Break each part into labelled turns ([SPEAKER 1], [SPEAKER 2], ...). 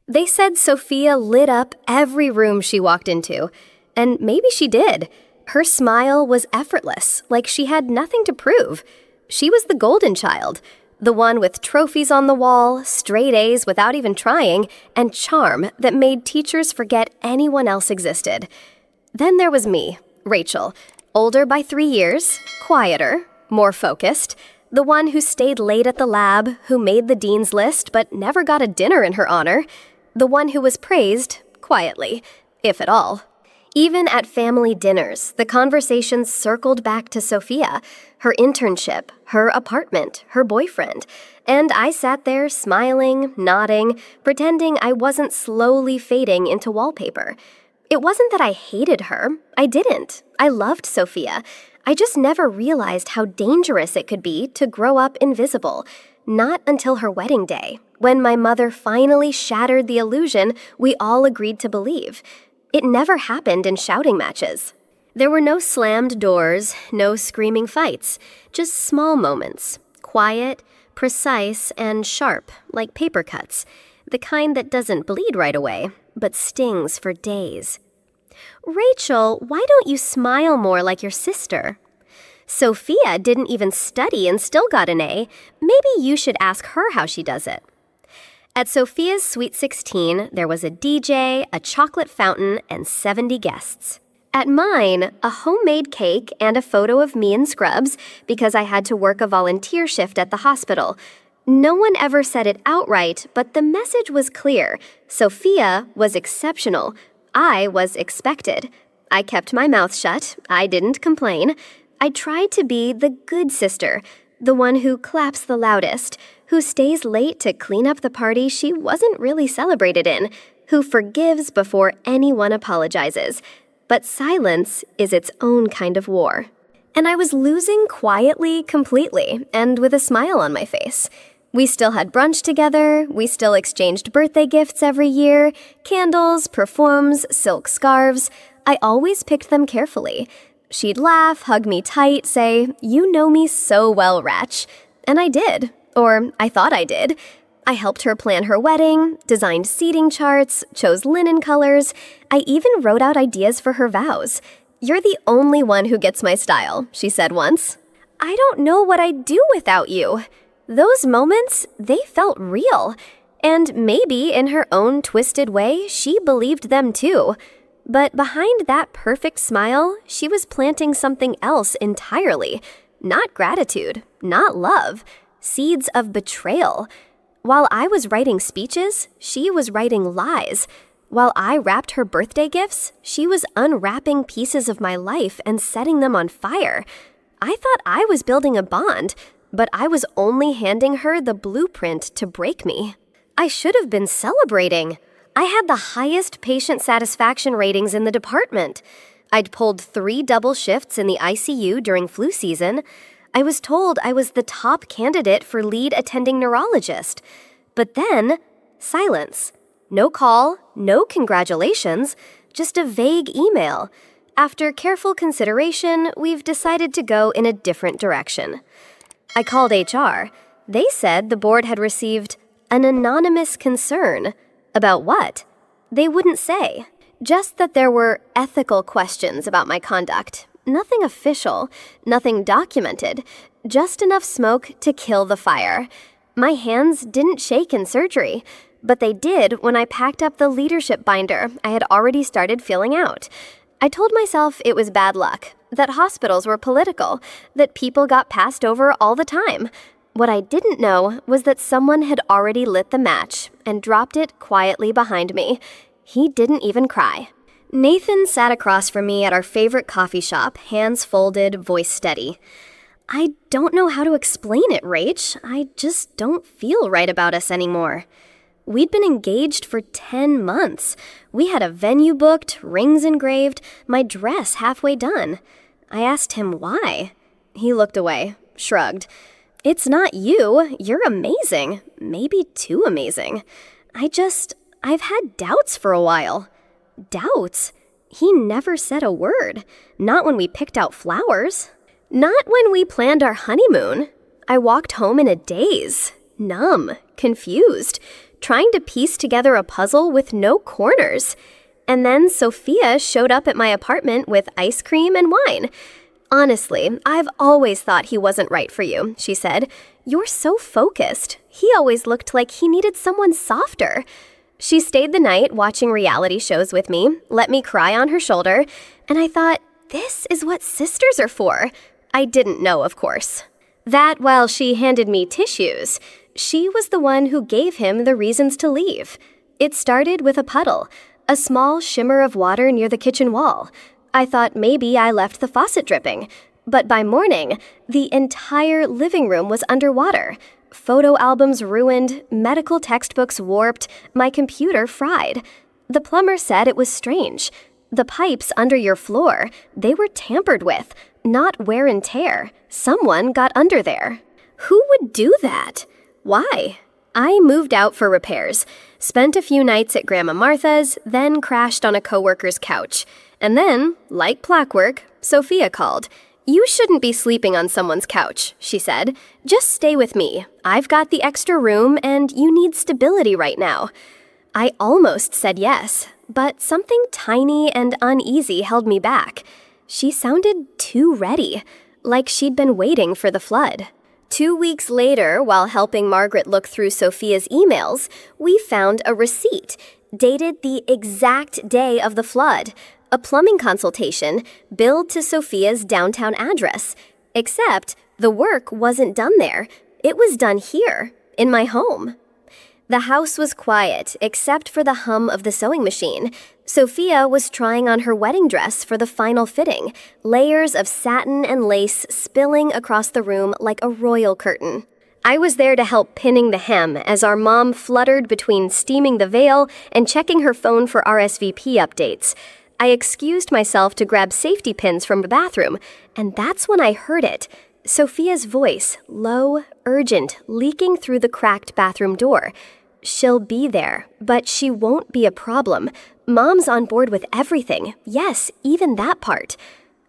[SPEAKER 1] They said Sophia lit up every room she walked into, and maybe she did. Her smile was effortless, like she had nothing to prove. She was the golden child, the one with trophies on the wall, straight A's without even trying, and charm that made teachers forget anyone else existed. Then there was me, Rachel, older by 3 years, quieter, more focused, the one who stayed late at the lab, who made the dean's list but never got a dinner in her honor, the one who was praised, quietly, if at all. Even at family dinners, the conversations circled back to Sophia, her internship, her apartment, her boyfriend, and I sat there smiling, nodding, pretending I wasn't slowly fading into wallpaper. It wasn't that I hated her. I didn't. I loved Sophia. I just never realized how dangerous it could be to grow up invisible. Not until her wedding day, when my mother finally shattered the illusion we all agreed to believe. It never happened in shouting matches. There were no slammed doors, no screaming fights, just small moments, quiet, precise, and sharp, like paper cuts, the kind that doesn't bleed right away, but stings for days. "Rachel, why don't you smile more like your sister?" "Sophia didn't even study and still got an A. Maybe you should ask her how she does it." At Sophia's Sweet 16, there was a DJ, a chocolate fountain, and 70 guests. At mine, a homemade cake and a photo of me in scrubs because I had to work a volunteer shift at the hospital. No one ever said it outright, but the message was clear. Sophia was exceptional. I was expected. I kept my mouth shut. I didn't complain. I tried to be the good sister, the one who claps the loudest, who stays late to clean up the party she wasn't really celebrated in, who forgives before anyone apologizes. But silence is its own kind of war. And I was losing quietly, completely, and with a smile on my face. We still had brunch together, we still exchanged birthday gifts every year, candles, perfumes, silk scarves. I always picked them carefully. She'd laugh, hug me tight, say, "You know me so well, Ratch." And I did. Or I thought I did. I helped her plan her wedding, designed seating charts, chose linen colors. I even wrote out ideas for her vows. "You're the only one who gets my style," she said once. "I don't know what I'd do without you." Those moments, they felt real. And maybe in her own twisted way, she believed them too. But behind that perfect smile, she was planting something else entirely. Not gratitude, not love. Seeds of betrayal. While I was writing speeches, she was writing lies. While I wrapped her birthday gifts, she was unwrapping pieces of my life and setting them on fire. I thought I was building a bond, but I was only handing her the blueprint to break me. I should have been celebrating. I had the highest patient satisfaction ratings in the department. I'd pulled 3 double shifts in the ICU during flu season. I was told I was the top candidate for lead attending neurologist. But then, silence. No call, no congratulations, just a vague email. After careful consideration, we've decided to go in a different direction. I called HR. They said the board had received an anonymous concern. About what? They wouldn't say. Just that there were ethical questions about my conduct. Nothing official, nothing documented, just enough smoke to kill the fire. My hands didn't shake in surgery, but they did when I packed up the leadership binder I had already started filling out. I told myself it was bad luck, that hospitals were political, that people got passed over all the time. What I didn't know was that someone had already lit the match and dropped it quietly behind me. He didn't even cry. Nathan sat across from me at our favorite coffee shop, hands folded, voice steady. "I don't know how to explain it, Rach. I just don't feel right about us anymore." We'd been engaged for 10 months. We had a venue booked, rings engraved, my dress halfway done. I asked him why. He looked away, shrugged. "It's not you. You're amazing. Maybe too amazing. I've had doubts for a while." Doubts? He never said a word. Not when we picked out flowers. Not when we planned our honeymoon. I walked home in a daze. Numb. Confused. trying to piece together a puzzle with no corners. And then Sophia showed up at my apartment with ice cream and wine. "Honestly, I've always thought he wasn't right for you," she said. "You're so focused. He always looked like he needed someone softer." She stayed the night watching reality shows with me, let me cry on her shoulder, and I thought, this is what sisters are for. I didn't know, of course. That while she handed me tissues, she was the one who gave him the reasons to leave. It started with a puddle, a small shimmer of water near the kitchen wall. I thought maybe I left the faucet dripping, but by morning, the entire living room was underwater. Photo albums ruined, medical textbooks warped, my computer fried. The plumber said it was strange. The pipes under your floor, they were tampered with, not wear and tear. Someone got under there. Who would do that? Why? I moved out for repairs, spent a few nights at Grandma Martha's, then crashed on a coworker's couch. And then, like clockwork, Sophia called. "You shouldn't be sleeping on someone's couch," she said. "Just stay with me. I've got the extra room and you need stability right now." I almost said yes, but something tiny and uneasy held me back. She sounded too ready, like she'd been waiting for the flood. 2 weeks later, while helping Margaret look through Sophia's emails, we found a receipt dated the exact day of the flood, a plumbing consultation billed to Sophia's downtown address. Except the work wasn't done there. It was done here, in my home. The house was quiet, except for the hum of the sewing machine. Sophia was trying on her wedding dress for the final fitting, layers of satin and lace spilling across the room like a royal curtain. I was there to help pinning the hem as our mom fluttered between steaming the veil and checking her phone for RSVP updates. I excused myself to grab safety pins from the bathroom, and that's when I heard it. Sophia's voice, low, urgent, leaking through the cracked bathroom door. "She'll be there, but she won't be a problem. Mom's on board with everything. Yes, even that part."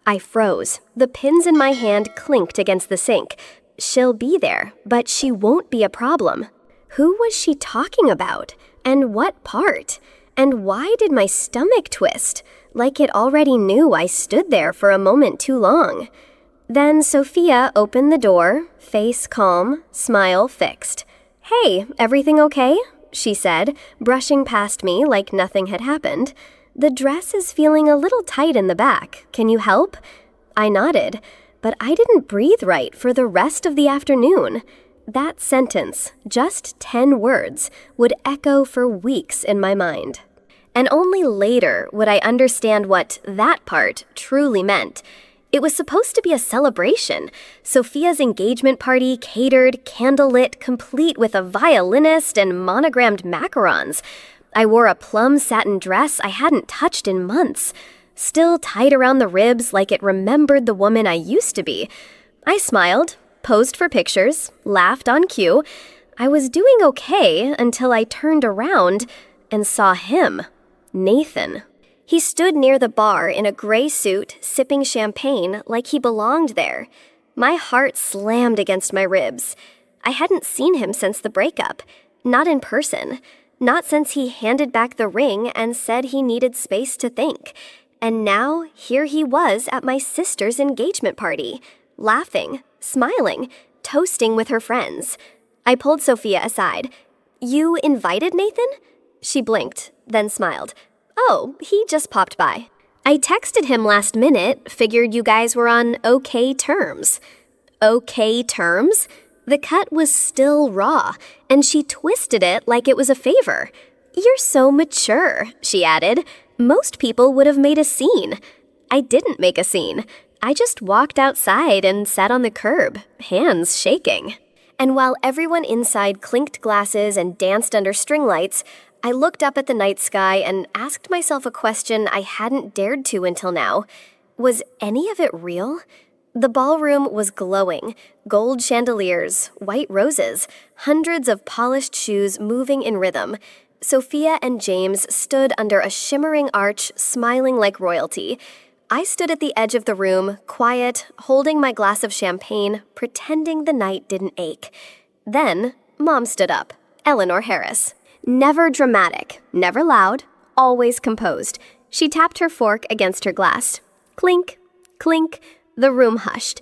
[SPEAKER 1] I froze. The pins in my hand clinked against the sink. "She'll be there, but she won't be a problem." Who was she talking about? And what part? And why did my stomach twist? Like it already knew I stood there for a moment too long. Then Sophia opened the door, face calm, smile fixed. "Hey, everything okay?" she said, brushing past me like nothing had happened. "The dress is feeling a little tight in the back. Can you help?" I nodded, but I didn't breathe right for the rest of the afternoon. That sentence, just 10 words, would echo for weeks in my mind. And only later would I understand what that part truly meant. It was supposed to be a celebration. Sophia's engagement party, catered, candlelit, complete with a violinist and monogrammed macarons. I wore a plum satin dress I hadn't touched in months, still tied around the ribs like it remembered the woman I used to be. I smiled, posed for pictures, laughed on cue. I was doing okay until I turned around and saw him, Nathan. He stood near the bar in a gray suit, sipping champagne like he belonged there. My heart slammed against my ribs. I hadn't seen him since the breakup. Not in person. Not since he handed back the ring and said he needed space to think. And now, here he was at my sister's engagement party, laughing, smiling, toasting with her friends. I pulled Sophia aside. "You invited Nathan?" She blinked, then smiled. "Oh, he just popped by. I texted him last minute, figured you guys were on okay terms." Okay terms? The cut was still raw, and she twisted it like it was a favor. "You're so mature," she added. "Most people would have made a scene." I didn't make a scene. I just walked outside and sat on the curb, hands shaking. And while everyone inside clinked glasses and danced under string lights, I looked up at the night sky and asked myself a question I hadn't dared to until now. Was any of it real? The ballroom was glowing, gold chandeliers, white roses, hundreds of polished shoes moving in rhythm. Sophia and James stood under a shimmering arch, smiling like royalty. I stood at the edge of the room, quiet, holding my glass of champagne, pretending the night didn't ache. Then, Mom stood up, Eleanor Harris. Never dramatic, never loud, always composed. She tapped her fork against her glass. Clink, clink, the room hushed.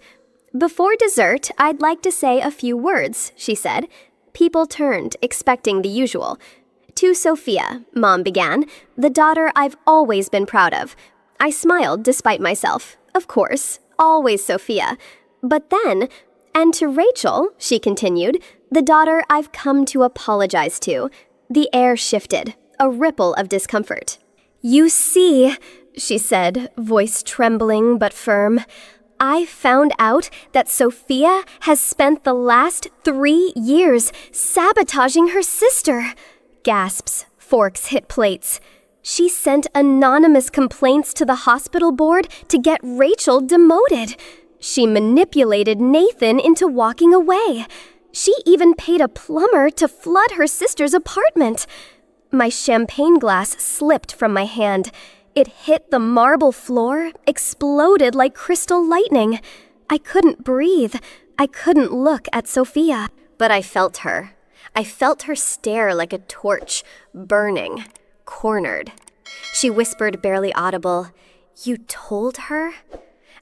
[SPEAKER 1] "Before dessert, I'd like to say a few words," she said. People turned, expecting the usual. "To Sophia," Mom began, "the daughter I've always been proud of." I smiled despite myself. Of course, always Sophia. But then, "And to Rachel," she continued, "the daughter I've come to apologize to." The air shifted, a ripple of discomfort. "You see," she said, voice trembling but firm, "I found out that Sophia has spent the last 3 years sabotaging her sister." Gasps, forks hit plates. She sent anonymous complaints to the hospital board to get Rachel demoted. She manipulated Nathan into walking away. She even paid a plumber to flood her sister's apartment. My champagne glass slipped from my hand. It hit the marble floor, exploded like crystal lightning. I couldn't breathe. I couldn't look at Sophia. But I felt her. I felt her stare like a torch, burning, cornered. She whispered, barely audible, "You told her?"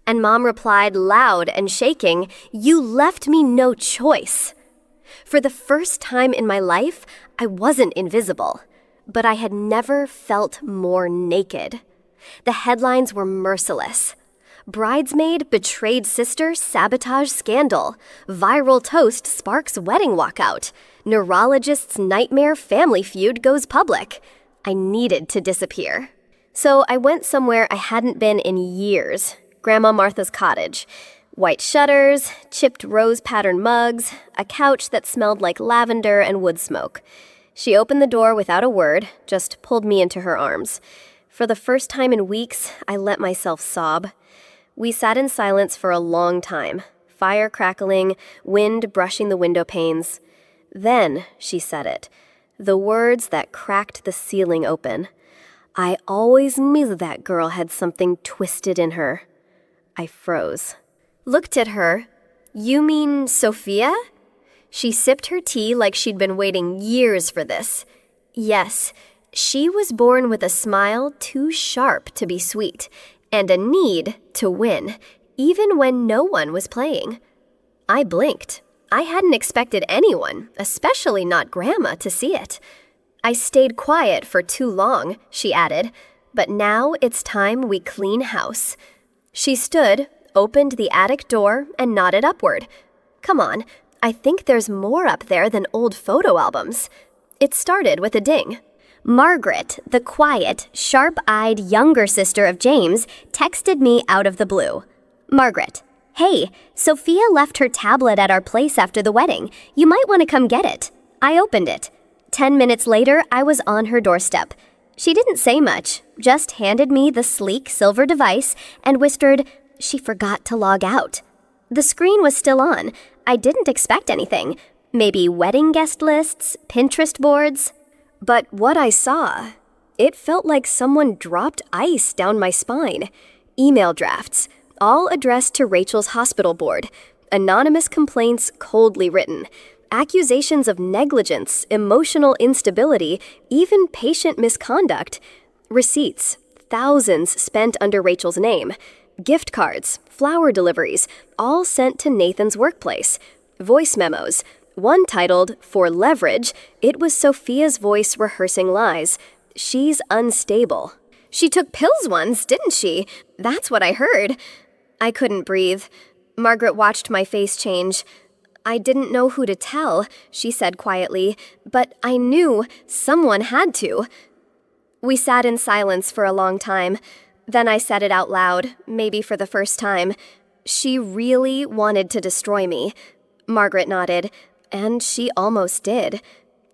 [SPEAKER 1] And Mom replied, loud and shaking, "You left me no choice." For the first time in my life, I wasn't invisible, but I had never felt more naked. The headlines were merciless. Bridesmaid betrayed sister, sabotage scandal. Viral toast sparks wedding walkout. Neurologist's nightmare family feud goes public. I needed to disappear. So I went somewhere I hadn't been in years. Grandma Martha's cottage. White shutters, chipped rose-patterned mugs, a couch that smelled like lavender and wood smoke. She opened the door without a word, just pulled me into her arms. For the first time in weeks, I let myself sob. We sat in silence for a long time, fire crackling, wind brushing the window panes. Then she said it, the words that cracked the ceiling open. "I always knew that girl had something twisted in her." I froze. Looked at her. "You mean Sophia?" She sipped her tea like she'd been waiting years for this. "Yes, she was born with a smile too sharp to be sweet, and a need to win, even when no one was playing." I blinked. I hadn't expected anyone, especially not Grandma, to see it. "I stayed quiet for too long," she added, "but now it's time we clean house." She stood, opened the attic door, and nodded upward. "Come on, I think there's more up there than old photo albums." It started with a ding. Margaret, the quiet, sharp-eyed younger sister of James, texted me out of the blue. Margaret, "Hey, Sophia left her tablet at our place after the wedding. You might want to come get it." I opened it. 10 minutes later, I was on her doorstep. She didn't say much, just handed me the sleek silver device and whispered, "She forgot to log out." The screen was still on. I didn't expect anything. Maybe wedding guest lists, Pinterest boards. But what I saw, it felt like someone dropped ice down my spine. Email drafts, all addressed to Rachel's hospital board. Anonymous complaints coldly written. Accusations of negligence, emotional instability, even patient misconduct. Receipts, thousands spent under Rachel's name. Gift cards, flower deliveries, all sent to Nathan's workplace. Voice memos, one titled, "For Leverage," it was Sophia's voice rehearsing lies. "She's unstable." "She took pills once, didn't she?" That's what I heard. I couldn't breathe. Margaret watched my face change. "I didn't know who to tell," she said quietly, "but I knew someone had to." We sat in silence for a long time. Then I said it out loud, maybe for the first time. "She really wanted to destroy me." Margaret nodded, and she almost did.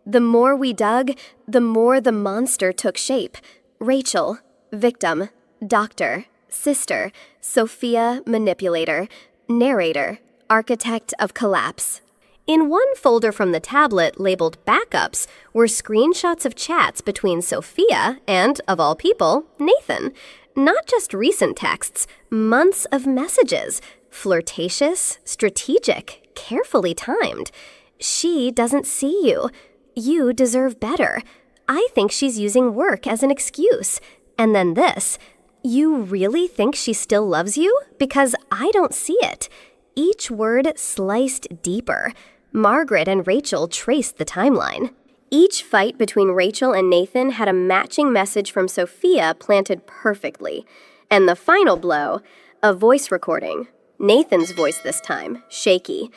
[SPEAKER 1] The more we dug, the more the monster took shape. Rachel, victim, doctor, sister, Sophia, manipulator, narrator, architect of collapse. In one folder from the tablet labeled Backups were screenshots of chats between Sophia and, of all people, Nathan. Not just recent texts, months of messages. Flirtatious, strategic, carefully timed. "She doesn't see you. You deserve better. I think she's using work as an excuse. And then this. You really think she still loves you? Because I don't see it. Each word sliced deeper. Margaret and Rachel traced the timeline. Each fight between Rachel and Nathan had a matching message from Sophia planted perfectly. And the final blow, a voice recording. Nathan's voice this time, shaky.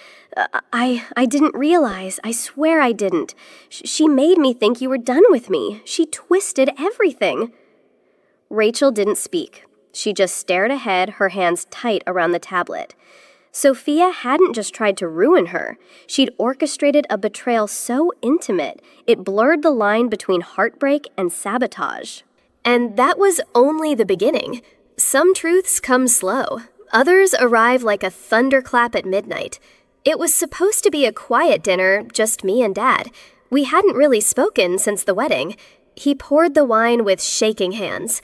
[SPEAKER 1] I didn't realize. I swear I didn't. She made me think you were done with me. She twisted everything. Rachel didn't speak. She just stared ahead, her hands tight around the tablet. Sophia hadn't just tried to ruin her. She'd orchestrated a betrayal so intimate, it blurred the line between heartbreak and sabotage. And that was only the beginning. Some truths come slow. Others arrive like a thunderclap at midnight. It was supposed to be a quiet dinner, just me and Dad. We hadn't really spoken since the wedding. He poured the wine with shaking hands.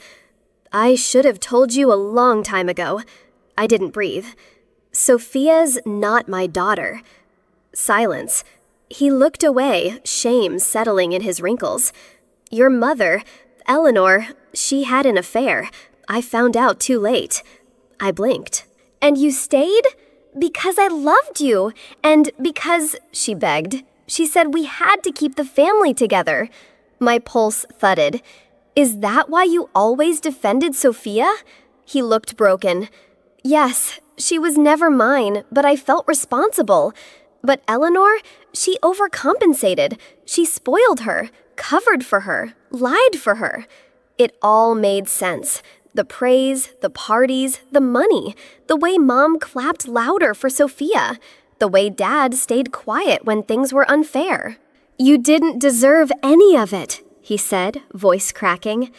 [SPEAKER 1] I should have told you a long time ago. I didn't breathe. Sophia's not my daughter. Silence. He looked away, shame settling in his wrinkles. Your mother, Eleanor, she had an affair. I found out too late. I blinked. And you stayed? Because I loved you. And because, she begged. She said we had to keep the family together. My pulse thudded. Is that why you always defended Sophia? He looked broken. Yes, she was never mine, but I felt responsible. But Eleanor, she overcompensated. She spoiled her, covered for her, lied for her. It all made sense. The praise, the parties, the money, the way Mom clapped louder for Sophia, the way Dad stayed quiet when things were unfair. You didn't deserve any of it, he said, voice cracking.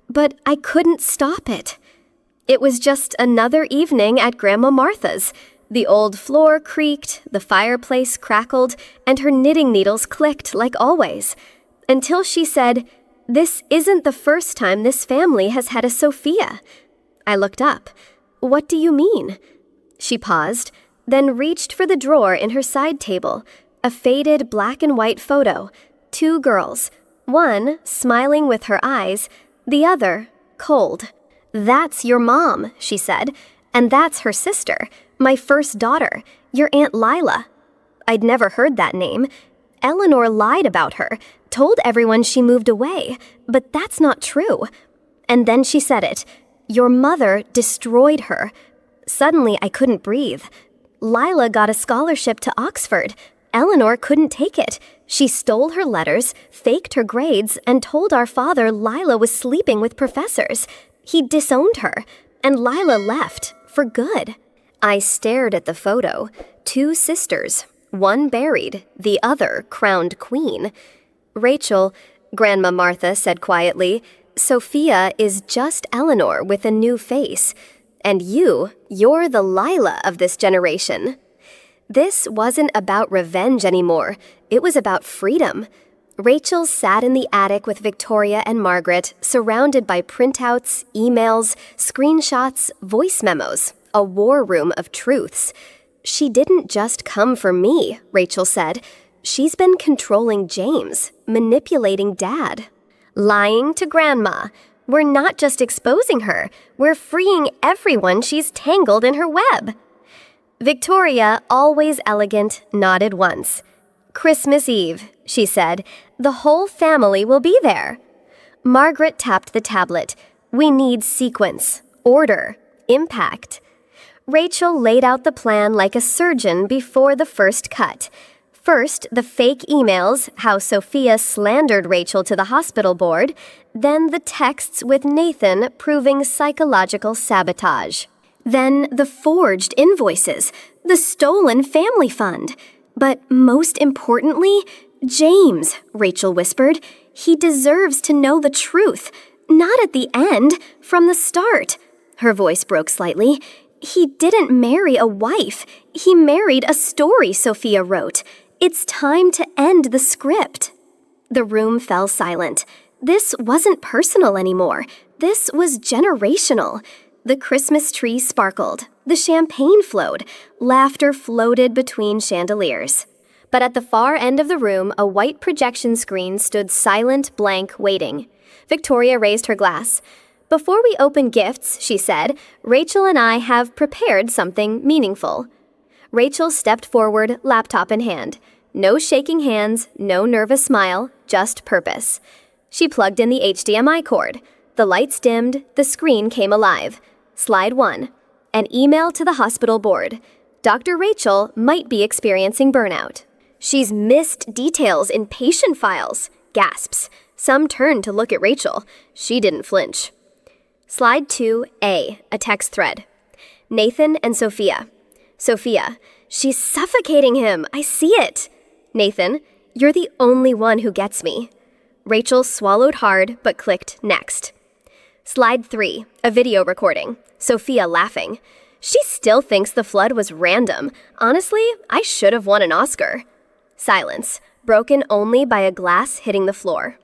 [SPEAKER 1] But I couldn't stop it. It was just another evening at Grandma Martha's. The old floor creaked, the fireplace crackled, and her knitting needles clicked like always. Until she said, "This isn't the first time this family has had a Sophia." I looked up. What do you mean? She paused, then reached for the drawer in her side table, a faded black and white photo, 2 girls. One smiling with her eyes, the other cold. That's your mom, she said, and that's her sister, my first daughter, your Aunt Lila. I'd never heard that name. Eleanor lied about her, told everyone she moved away, but that's not true. And then she said it. Your mother destroyed her. Suddenly I couldn't breathe. Lila got a scholarship to Oxford. Eleanor couldn't take it. She stole her letters, faked her grades, and told our father Lila was sleeping with professors. He disowned her, and Lila left, for good. I stared at the photo. 2 sisters, one buried, the other crowned queen. Rachel, Grandma Martha said quietly, Sophia is just Eleanor with a new face. And you're the Lila of this generation. This wasn't about revenge anymore. It was about freedom. Rachel sat in the attic with Victoria and Margaret, surrounded by printouts, emails, screenshots, voice memos, a war room of truths. She didn't just come for me, Rachel said. She's been controlling James, manipulating Dad, lying to Grandma. We're not just exposing her, we're freeing everyone she's tangled in her web. Victoria, always elegant, nodded once. Christmas Eve, she said. The whole family will be there. Margaret tapped the tablet. We need sequence, order, impact. Rachel laid out the plan like a surgeon before the first cut. First, the fake emails, how Sophia slandered Rachel to the hospital board, then the texts with Nathan proving psychological sabotage. Then the forged invoices, the stolen family fund. But most importantly, James, Rachel whispered. He deserves to know the truth. Not at the end, from the start. Her voice broke slightly. He didn't marry a wife. He married a story Sophia wrote. It's time to end the script. The room fell silent. This wasn't personal anymore. This was generational. The Christmas tree sparkled. The champagne flowed. Laughter floated between chandeliers. But at the far end of the room, a white projection screen stood silent, blank, waiting. Victoria raised her glass. "Before we open gifts," she said, "Rachel and I have prepared something meaningful." Rachel stepped forward, laptop in hand. No shaking hands, no nervous smile, just purpose. She plugged in the HDMI cord. The lights dimmed, the screen came alive. Slide 1. An email to the hospital board. Dr. Rachel might be experiencing burnout. "She's missed details in patient files." Gasps. Some turned to look at Rachel. She didn't flinch. Slide 2A, a text thread. Nathan and Sophia. Sophia, "She's suffocating him. I see it." Nathan, "You're the only one who gets me." Rachel swallowed hard but clicked next. Slide 3, a video recording. Sophia laughing. "She still thinks the flood was random. Honestly, I should have won an Oscar." Silence, broken only by a glass hitting the floor.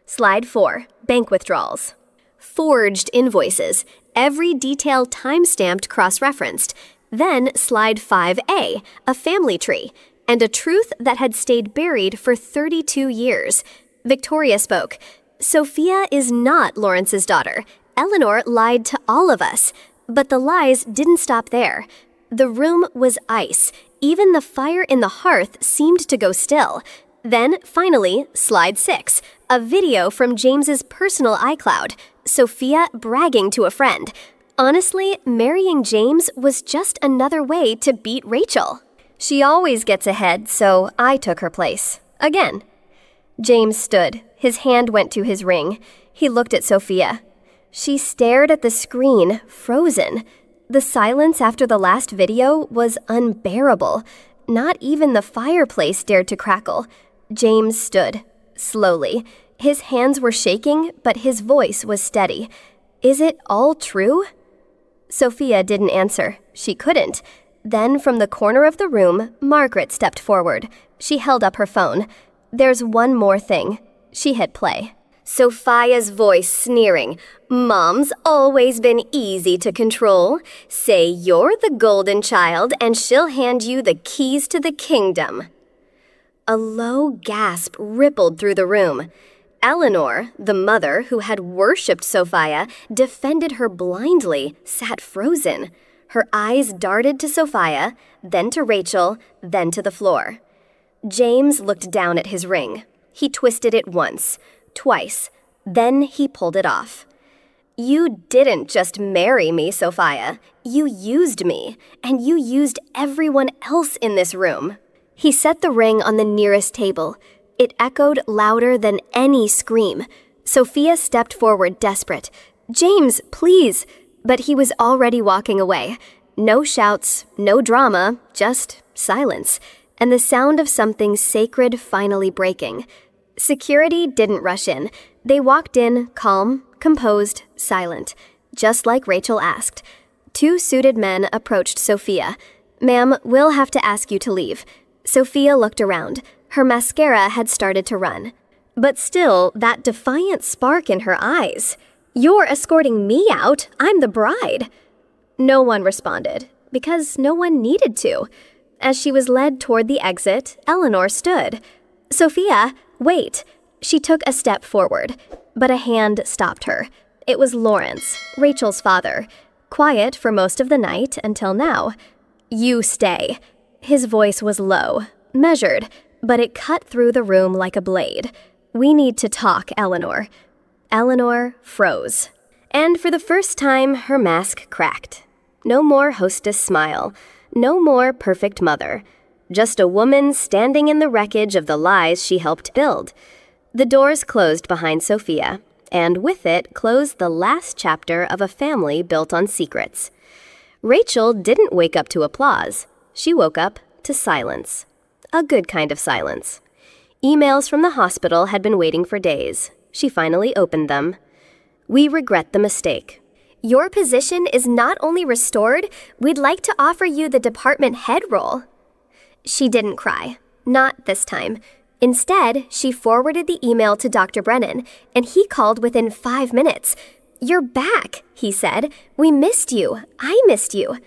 [SPEAKER 1] Slide 4, bank withdrawals. Forged invoices, every detail time-stamped cross-referenced. Then slide 5A, a family tree, and a truth that had stayed buried for 32 years. Victoria spoke. "Sophia is not Lawrence's daughter. Eleanor lied to all of us." But the lies didn't stop there. The room was ice. Even the fire in the hearth seemed to go still. Then, finally, slide 6, a video from James's personal iCloud. Sophia bragging to a friend. Honestly, marrying James was just another way to beat Rachel. "She always gets ahead, so I took her place. Again." James stood. His hand went to his ring. He looked at Sophia. She stared at the screen, frozen. The silence after the last video was unbearable. Not even the fireplace dared to crackle. James stood, slowly. His hands were shaking, but his voice was steady. "Is it all true?" Sophia didn't answer. She couldn't. Then, from the corner of the room, Margaret stepped forward. She held up her phone. "There's one more thing." She hit play. Sophia's voice sneering. "Mom's always been easy to control. Say you're the golden child and she'll hand you the keys to the kingdom." A low gasp rippled through the room. Eleanor, the mother who had worshipped Sophia, defended her blindly, sat frozen. Her eyes darted to Sophia, then to Rachel, then to the floor. James looked down at his ring. He twisted it once, twice, then he pulled it off. "You didn't just marry me, Sophia. You used me, and you used everyone else in this room." He set the ring on the nearest table. It echoed louder than any scream. Sophia stepped forward, desperate. "James, please!" But he was already walking away. No shouts, no drama, just silence, and the sound of something sacred finally breaking. Security didn't rush in. They walked in, calm, composed, silent, just like Rachel asked. 2 suited men approached Sophia. "Ma'am, we'll have to ask you to leave." Sophia looked around. Her mascara had started to run. But still, that defiant spark in her eyes. "You're escorting me out. I'm the bride." No one responded, because no one needed to. As she was led toward the exit, Eleanor stood. "Sophia, wait." She took a step forward, but a hand stopped her. It was Lawrence, Rachel's father, quiet for most of the night until now. "You stay." His voice was low, measured, but it cut through the room like a blade. "We need to talk, Eleanor." Eleanor froze. And for the first time, her mask cracked. No more hostess smile. No more perfect mother. Just a woman standing in the wreckage of the lies she helped build. The doors closed behind Sophia, and with it closed the last chapter of a family built on secrets. Rachel didn't wake up to applause. She woke up to silence. A good kind of silence. Emails from the hospital had been waiting for days. She finally opened them. "We regret the mistake. Your position is not only restored, we'd like to offer you the department head role." She didn't cry. Not this time. Instead, she forwarded the email to Dr. Brennan, and he called within 5 minutes. "You're back," he said. "We missed you. I missed you."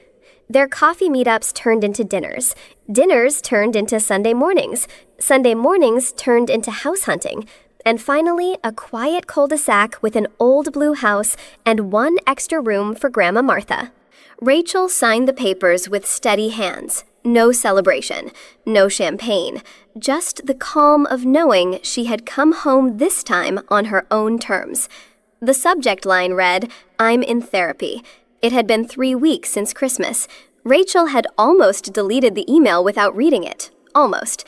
[SPEAKER 1] Their coffee meetups turned into dinners. Dinners turned into Sunday mornings. Sunday mornings turned into house hunting. And finally, a quiet cul-de-sac with an old blue house and one extra room for Grandma Martha. Rachel signed the papers with steady hands. No celebration, no champagne, just the calm of knowing she had come home this time on her own terms. The subject line read, "I'm in therapy." It had been 3 weeks since Christmas. Rachel had almost deleted the email without reading it. Almost.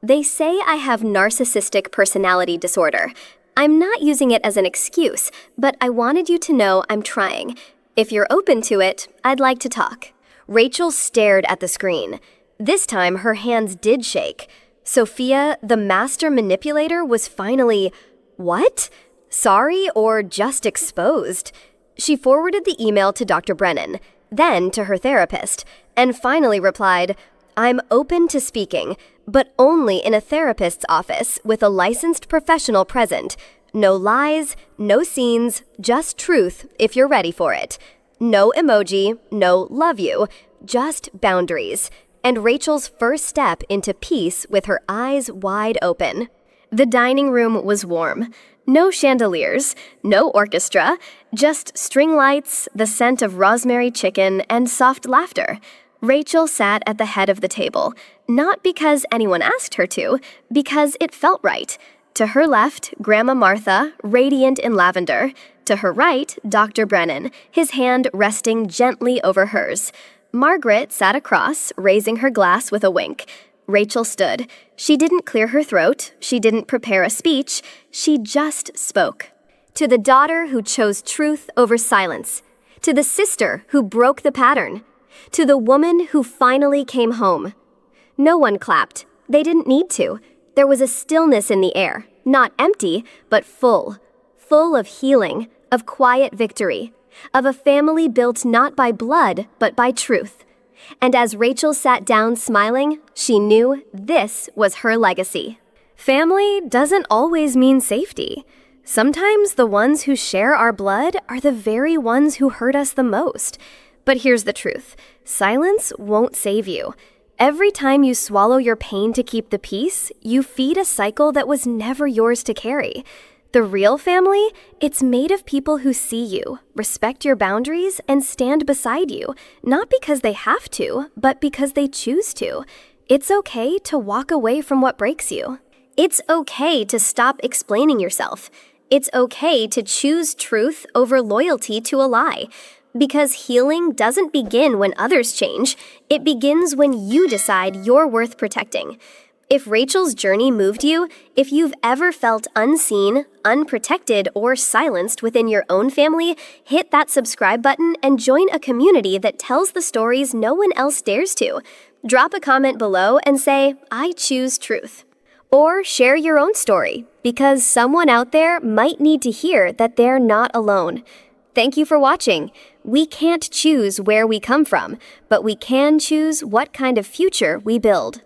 [SPEAKER 1] They say I have narcissistic personality disorder. I'm not using it as an excuse, but I wanted you to know I'm trying. If you're open to it, I'd like to talk. Rachel stared at the screen. This time, her hands did shake. Sophia, the master manipulator, was finally, what? Sorry or just exposed? She forwarded the email to Dr. Brennan, then to her therapist, and finally replied, "I'm open to speaking, but only in a therapist's office with a licensed professional present. No lies, no scenes, just truth if you're ready for it. No emoji, no love you, just boundaries." And Rachel's first step into peace with her eyes wide open. The dining room was warm. No chandeliers, no orchestra, just string lights, the scent of rosemary chicken, and soft laughter. Rachel sat at the head of the table, not because anyone asked her to, because it felt right. To her left, Grandma Martha, radiant in lavender. To her right, Dr. Brennan, his hand resting gently over hers. Margaret sat across, raising her glass with a wink. Rachel stood. She didn't clear her throat. She didn't prepare a speech. She just spoke. To the daughter who chose truth over silence. To the sister who broke the pattern. To the woman who finally came home. No one clapped. They didn't need to. There was a stillness in the air, not empty, but full. Full of healing, of quiet victory, of a family built not by blood, but by truth. And as Rachel sat down smiling, she knew this was her legacy. Family doesn't always mean safety. Sometimes the ones who share our blood are the very ones who hurt us the most. But here's the truth. Silence won't save you. Every time you swallow your pain to keep the peace, you feed a cycle that was never yours to carry. The real family, it's made of people who see you, respect your boundaries, and stand beside you, not because they have to, but because they choose to. It's okay to walk away from what breaks you. It's okay to stop explaining yourself. It's okay to choose truth over loyalty to a lie. Because healing doesn't begin when others change. It begins when you decide you're worth protecting. If Rachel's journey moved you, if you've ever felt unseen, unprotected, or silenced within your own family, hit that subscribe button and join a community that tells the stories no one else dares to. Drop a comment below and say, "I choose truth." Or share your own story, because someone out there might need to hear that they're not alone. Thank you for watching. We can't choose where we come from, but we can choose what kind of future we build.